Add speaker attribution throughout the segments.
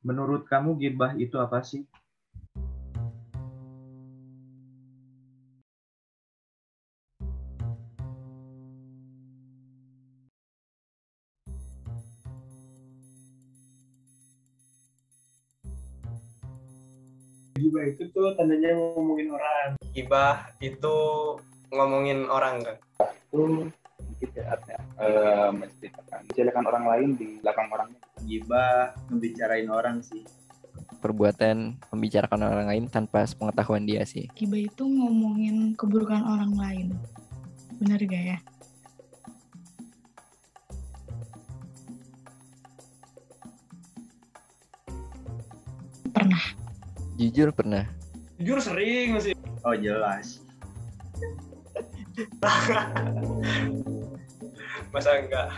Speaker 1: Menurut kamu gibah itu apa sih?
Speaker 2: Gibah itu tuh tandanya ngomongin orang.
Speaker 3: Gibah itu ngomongin orang kan?
Speaker 4: Itu gitu artinya menceritakan orang lain di belakang orangnya.
Speaker 1: Gibah membicarain orang sih.
Speaker 5: Perbuatan membicarakan orang lain tanpa sepengetahuan dia sih.
Speaker 6: Gibah itu ngomongin keburukan orang lain. Benar gak ya? Pernah.
Speaker 5: Jujur pernah.
Speaker 2: Jujur sering sih.
Speaker 1: Oh jelas.
Speaker 3: Masa enggak?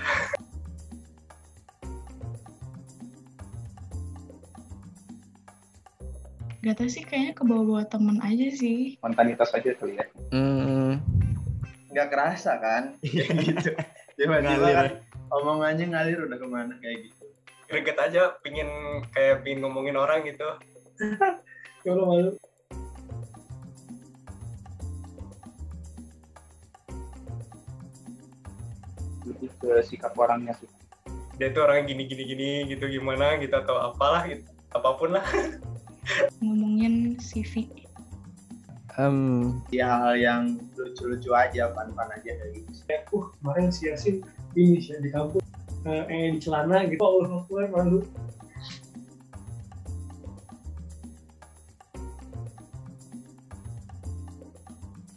Speaker 6: Gak tau sih, kayaknya kebawa-bawa temen aja sih.
Speaker 4: Spontanitas aja kali ya.
Speaker 1: Nggak kerasa kan? Gitu. Tiba-tiba kan omongannya ngalir udah kemana kayak gitu.
Speaker 3: Greget aja, pingin ngomongin orang gitu.
Speaker 2: Kalau malu.
Speaker 4: Lebih ke sikap orangnya sih.
Speaker 3: Dia tuh orangnya gini gitu, gimana gitu, atau apalah gitu, apapun lah.
Speaker 6: Ngomongin CV.
Speaker 1: Ya hal yang lucu-lucu aja, fun-fun aja kayak gitu.
Speaker 2: Kemarin si Yasin ini sih di kampus di celana gitu. Allah Akbar, malu.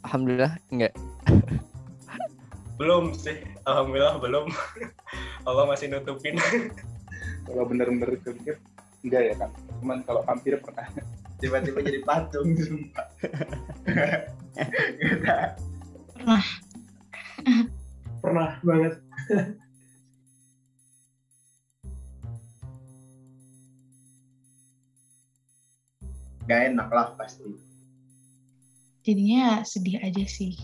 Speaker 5: Alhamdulillah enggak.
Speaker 3: Belum sih, alhamdulillah belum. Allah masih nutupin.
Speaker 4: Kalau bener-bener kepikir enggak ya kan. Cuman kalau hampir pernah.
Speaker 1: Tiba-tiba jadi patung, sumpah.
Speaker 2: Pernah banget.
Speaker 1: Gak enak lah pasti.
Speaker 6: Jadinya sedih aja sih.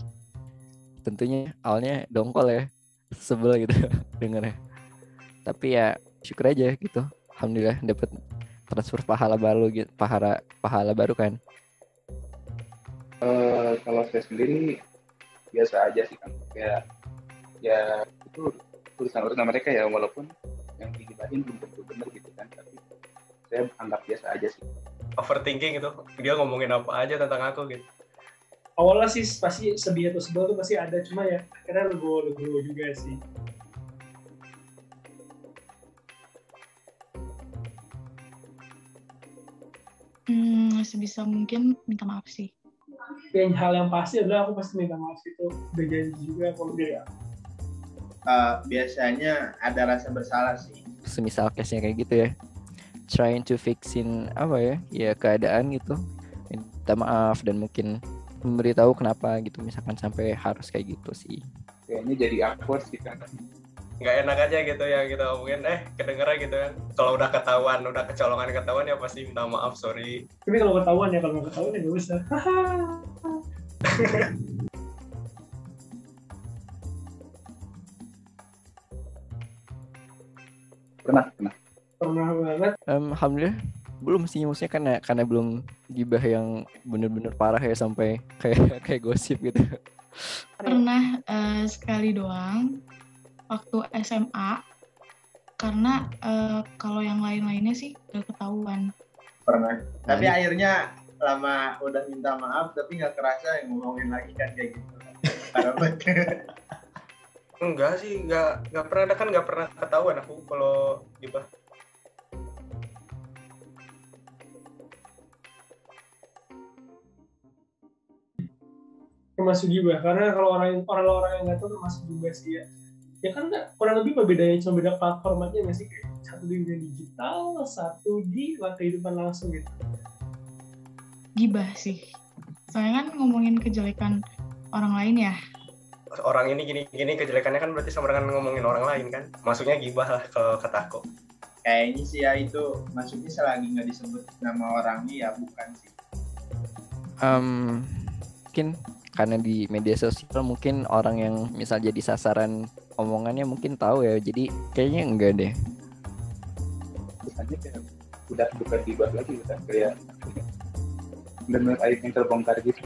Speaker 5: Tentunya awalnya dongkol ya, sebel gitu dengernya. Tapi ya syukur aja gitu. Alhamdulillah dapat transfer pahala baru gitu, pahala baru kan.
Speaker 4: Kalau saya sendiri biasa aja sih kan. Kayak ya itu urusan mereka ya, walaupun yang digibahin belum tentu benar gitu kan. Tapi saya anggap biasa aja sih.
Speaker 3: Overthinking gitu, dia ngomongin apa aja tentang aku gitu.
Speaker 2: Awalnya sih pasti sedih atau sebel tuh pasti ada, cuma ya akhirnya legowo juga sih.
Speaker 6: Sebisa mungkin minta maaf sih.
Speaker 2: Dan hal yang pasti adalah aku pasti minta maaf, itu udah janji juga kalau dia.
Speaker 1: Biasanya ada rasa bersalah sih.
Speaker 5: Semisal case-nya kayak gitu ya, trying to fixin apa ya keadaan gitu, minta maaf dan mungkin memberitahu kenapa gitu, misalkan sampai harus kayak gitu sih.
Speaker 4: Kayaknya jadi awkward sih kan.
Speaker 3: Nggak enak aja gitu ya kita ngomongin, kedengeran gitu kan. Kalau udah kecolongan ya pasti minta maaf, sorry.
Speaker 2: Tapi kalau ketahuan ya, kalau nggak ketahuan ya nggak usah. Pernah banget.
Speaker 5: Alhamdulillah belum sih, maksudnya karena belum gibah yang bener-bener parah ya sampai kayak gosip gitu.
Speaker 6: Pernah sekali doang waktu SMA, karena kalau yang lain-lainnya sih udah ketahuan.
Speaker 1: Pernah. Tapi akhirnya lama udah minta maaf tapi nggak kerasa yang ngomongin lagi kan kayak gitu. Parah banget.
Speaker 3: Enggak sih, nggak pernah ketahuan aku kalau gibah.
Speaker 2: Termasuk gibah, karena kalau orang yang nggak tahu termasuk juga sih ya. Ya kan kurang lebih bedanya cuma beda platform aja nggak sih, kayak satu di dunia digital, satu di kehidupan langsung gitu.
Speaker 6: Gibah sih, soalnya kan ngomongin kejelekan orang lain ya.
Speaker 3: Orang ini gini kejelekannya kan berarti sama dengan ngomongin orang lain kan, maksudnya gibah lah kalau kataku.
Speaker 1: Kayaknya sih ya itu maksudnya selagi nggak disebut nama orangnya ya bukan sih.
Speaker 5: Mungkin karena di media sosial mungkin orang yang misal jadi sasaran omongannya mungkin tahu ya, jadi kayaknya enggak deh.
Speaker 4: rasanya kayak udah bukan gibah lagi, udah kayak benar-benar aib yang terbongkar gitu.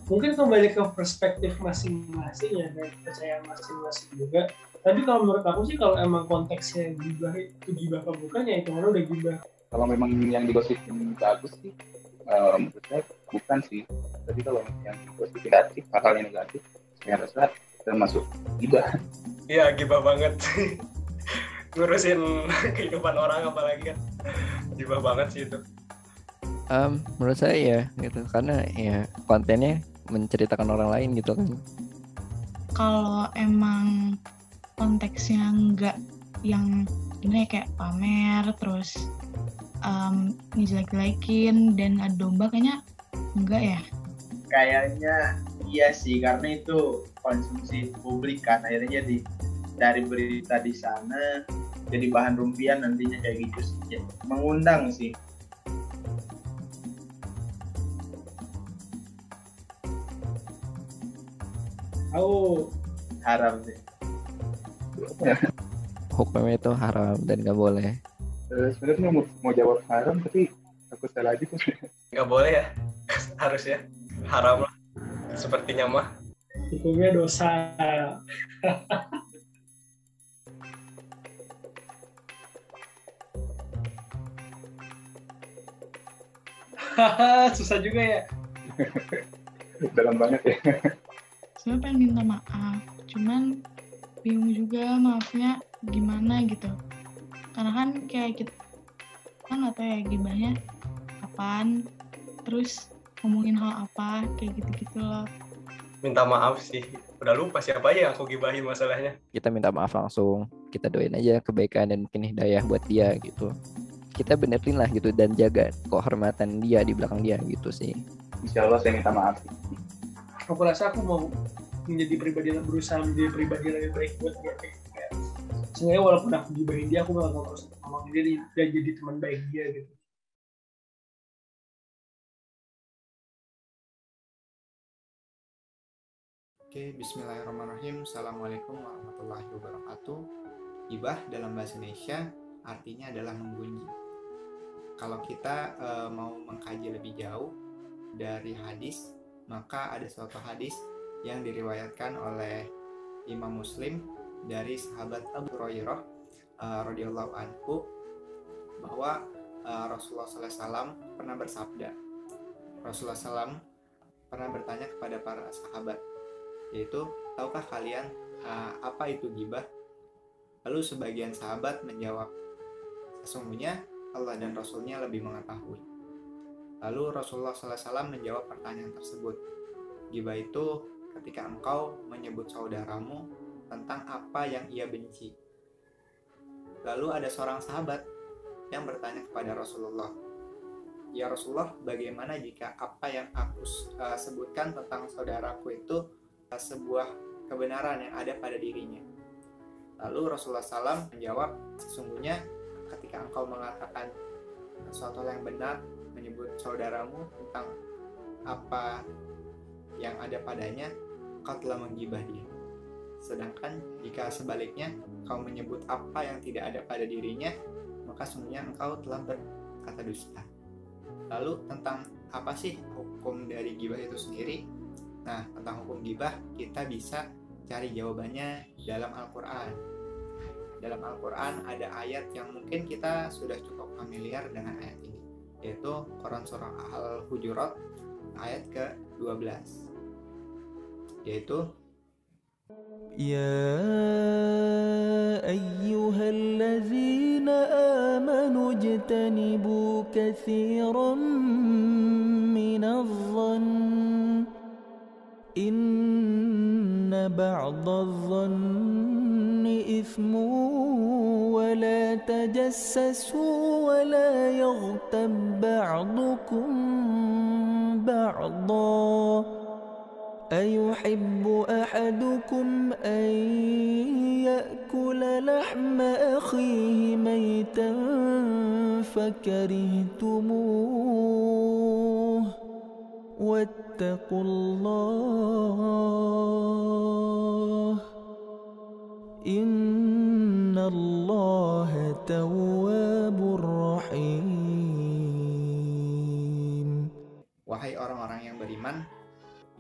Speaker 2: Mungkin kembali ke perspektif masing-masing ya, dan kepercayaan masing-masing juga. Tapi kalau menurut aku sih kalau emang konteksnya gibah itu gibah apa bukan, ya itu mana udah gibah.
Speaker 4: Kalau memang yang digosipin bagus sih, menurut saya bukan sih. Tapi kalau yang digosipin negatif, hal-hal yang negatif, saya rasa termasuk gibah.
Speaker 3: Iya, gibah banget. Ngurusin kehidupan orang apalagi kan. Gibah banget sih itu.
Speaker 5: Menurut saya ya gitu, karena ya kontennya menceritakan orang lain gitu kan.
Speaker 6: Kalau emang konteksnya nggak yang ini kayak pamer terus ngejelek-jelekin dan adu domba, kayaknya enggak ya.
Speaker 1: Kayaknya iya sih, karena itu konsumsi publik kan, akhirnya dari berita di sana jadi bahan rumpian nantinya kayak gitu sih. Mengundang sih. Haram sih.
Speaker 5: Hukumnya itu haram dan nggak boleh.
Speaker 4: Sebenarnya mau jawab haram, tapi takut salah gitu.
Speaker 3: Nggak boleh ya. Harus ya. Haram lah. Sepertinya mah.
Speaker 2: Hukumnya dosa. Susah juga ya.
Speaker 4: Dalam banget ya.
Speaker 6: Sebenarnya pengen minta maaf, cuman bingung juga maafnya gimana gitu. Karena kan kayak kita kan nggak tahu ya gibahnya kapan, terus ngomongin hal apa, kayak gitu-gitu loh.
Speaker 3: Minta maaf sih. Udah lupa siapa aja yang aku gibahin masalahnya.
Speaker 5: Kita minta maaf langsung, kita doain aja kebaikan dan mungkin hidayah buat dia gitu. Kita benerin lah gitu dan jaga kehormatan dia di belakang dia gitu sih.
Speaker 4: Insya Allah saya minta maaf.
Speaker 2: Aku rasa aku mau berusaha menjadi pribadi yang lebih baik buat dia. Sebenarnya walaupun aku gibahin dia, aku malah mau terus ngomongin dia dan jadi teman baik dia gitu.
Speaker 7: Oke, bismillahirrahmanirrahim. Assalamualaikum warahmatullahi wabarakatuh. Gibah dalam bahasa Indonesia artinya adalah menggunjing. Kalau kita mau mengkaji lebih jauh dari hadis, maka ada suatu hadis yang diriwayatkan oleh Imam Muslim dari sahabat Abu Hurairah radhiyallahu anhu bahwa Rasulullah SAW pernah bersabda. Rasulullah SAW pernah bertanya kepada para sahabat, yaitu, tahukah kalian apa itu gibah? Lalu sebagian sahabat menjawab, sesungguhnya Allah dan Rasulnya lebih mengetahui. Lalu Rasulullah SAW menjawab pertanyaan tersebut. Gibah itu ketika engkau menyebut saudaramu tentang apa yang ia benci. Lalu ada seorang sahabat yang bertanya kepada Rasulullah, ya Rasulullah, bagaimana jika apa yang aku sebutkan tentang saudaraku itu sebuah kebenaran yang ada pada dirinya? Lalu Rasulullah SAW menjawab, sesungguhnya ketika engkau mengatakan sesuatu yang benar, menyebut saudaramu tentang apa yang ada padanya, kau telah menggibah dia. Sedangkan jika sebaliknya kau menyebut apa yang tidak ada pada dirinya, maka sungguhnya engkau telah berkata dusta. Lalu tentang apa sih hukum dari gibah itu sendiri? Nah, tentang hukum gibah kita bisa cari jawabannya dalam Al-Quran. Dalam Al-Quran ada ayat yang mungkin kita sudah cukup familiar dengan ayat ini, yaitu Quran Surah Al-Hujurat ayat ke-12, yaitu
Speaker 8: يا أيها الذين آمنوا اجتنبوا كثيرا من الظن إن بعض الظن إثم ولا تجسسوا ولا يغتب بعضكم بعضا أيحب أحدكم أن يأكل لحم أخيه ميتا فكرهتموه واتقوا الله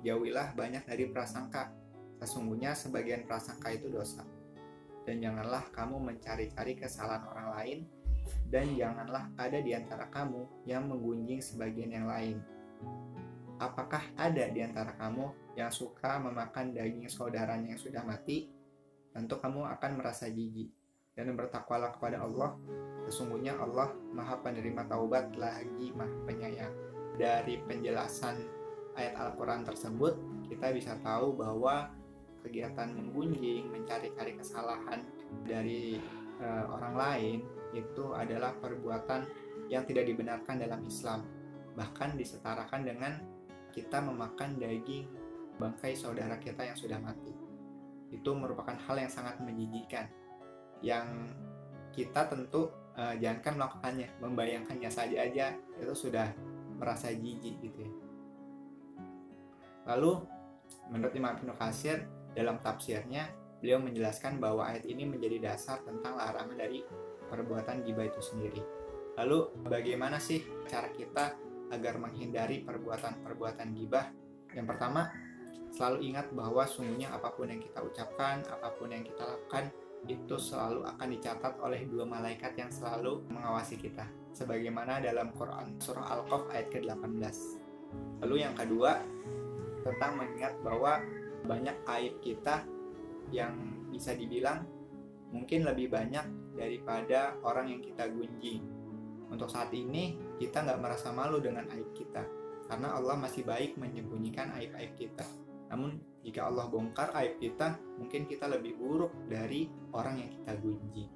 Speaker 7: jauhilah banyak dari prasangka. Sesungguhnya sebagian prasangka itu dosa. Dan janganlah kamu mencari-cari kesalahan orang lain, dan janganlah ada di antara kamu yang menggunjing sebagian yang lain. Apakah ada di antara kamu yang suka memakan daging saudaranya yang sudah mati? Tentu kamu akan merasa jijik. Dan bertakwalah kepada Allah. Sesungguhnya Allah Maha Penerima Taubat lagi Maha Penyayang. Dari penjelasan ayat Al-Quran tersebut, kita bisa tahu bahwa kegiatan menggunjing, mencari-cari kesalahan dari orang lain itu adalah perbuatan yang tidak dibenarkan dalam Islam. Bahkan disetarakan dengan kita memakan daging bangkai saudara kita yang sudah mati. Itu merupakan hal yang sangat menjijikkan, yang kita tentu jangankan melakukannya, membayangkannya saja itu sudah merasa jijik gitu ya. Lalu menurut Imam Ibnu Katsir dalam tafsirnya, beliau menjelaskan bahwa ayat ini menjadi dasar tentang larangan dari perbuatan ghibah itu sendiri. Lalu bagaimana sih cara kita agar menghindari perbuatan-perbuatan ghibah? Yang pertama, selalu ingat bahwa sungguhnya apapun yang kita ucapkan, apapun yang kita lakukan, itu selalu akan dicatat oleh 2 malaikat yang selalu mengawasi kita, sebagaimana dalam Quran surah Al-Qaf ayat ke-18. Lalu yang kedua, tentang mengingat bahwa banyak aib kita yang bisa dibilang mungkin lebih banyak daripada orang yang kita gunjing. Untuk saat ini kita nggak merasa malu dengan aib kita, karena Allah masih baik menyembunyikan aib-aib kita. Namun jika Allah bongkar aib kita, mungkin kita lebih buruk dari orang yang kita gunjing.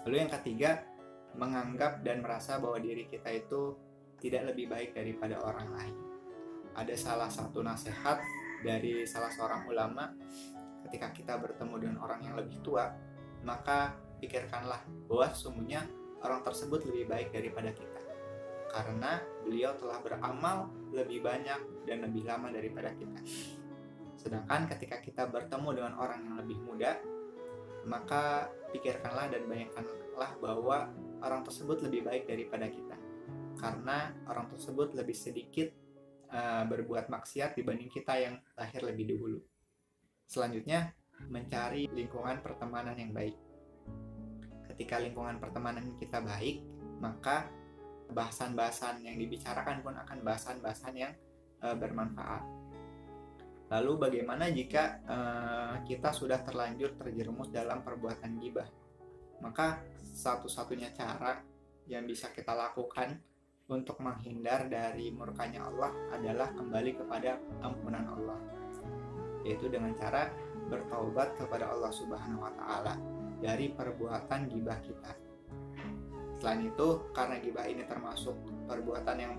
Speaker 7: Lalu yang ketiga, menganggap dan merasa bahwa diri kita itu tidak lebih baik daripada orang lain. Ada salah satu nasihat dari salah seorang ulama, ketika kita bertemu dengan orang yang lebih tua, maka pikirkanlah bahwa sesungguhnya orang tersebut lebih baik daripada kita, karena beliau telah beramal lebih banyak dan lebih lama daripada kita. Sedangkan ketika kita bertemu dengan orang yang lebih muda, maka pikirkanlah dan bayangkanlah bahwa orang tersebut lebih baik daripada kita, karena orang tersebut lebih sedikit berbuat maksiat dibanding kita yang lahir lebih dahulu. Selanjutnya, mencari lingkungan pertemanan yang baik. Ketika lingkungan pertemanan kita baik, maka bahasan-bahasan yang dibicarakan pun akan bahasan-bahasan yang bermanfaat. Lalu bagaimana jika kita sudah terlanjur terjerumus dalam perbuatan ghibah? Maka satu-satunya cara yang bisa kita lakukan untuk menghindar dari murkanya Allah adalah kembali kepada ampunan Allah, yaitu dengan cara bertaubat kepada Allah Subhanahu wa Ta'ala dari perbuatan ghibah kita. Selain itu, karena ghibah ini termasuk perbuatan yang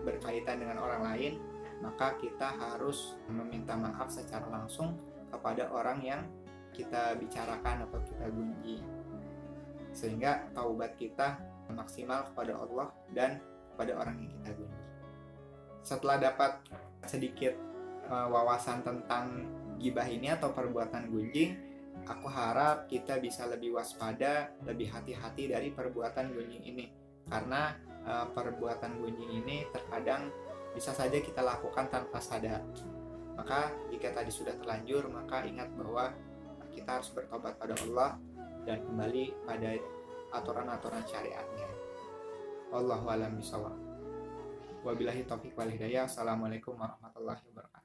Speaker 7: berkaitan dengan orang lain, maka kita harus meminta maaf secara langsung kepada orang yang kita bicarakan atau kita gunjing, sehingga taubat kita maksimal kepada Allah dan kepada orang yang kita gunjing. Setelah dapat sedikit wawasan tentang ghibah ini atau perbuatan gunjing, aku harap kita bisa lebih waspada, lebih hati-hati dari perbuatan gunjing ini, karena perbuatan gunjing ini terkadang bisa saja kita lakukan tanpa sadar. Maka jika tadi sudah terlanjur, maka ingat bahwa kita harus bertobat pada Allah dan kembali pada aturan-aturan syariatnya. Wallahu a'lam bishawab. Wabillahi taufiq wal hidayah. Assalamualaikum warahmatullahi wabarakatuh.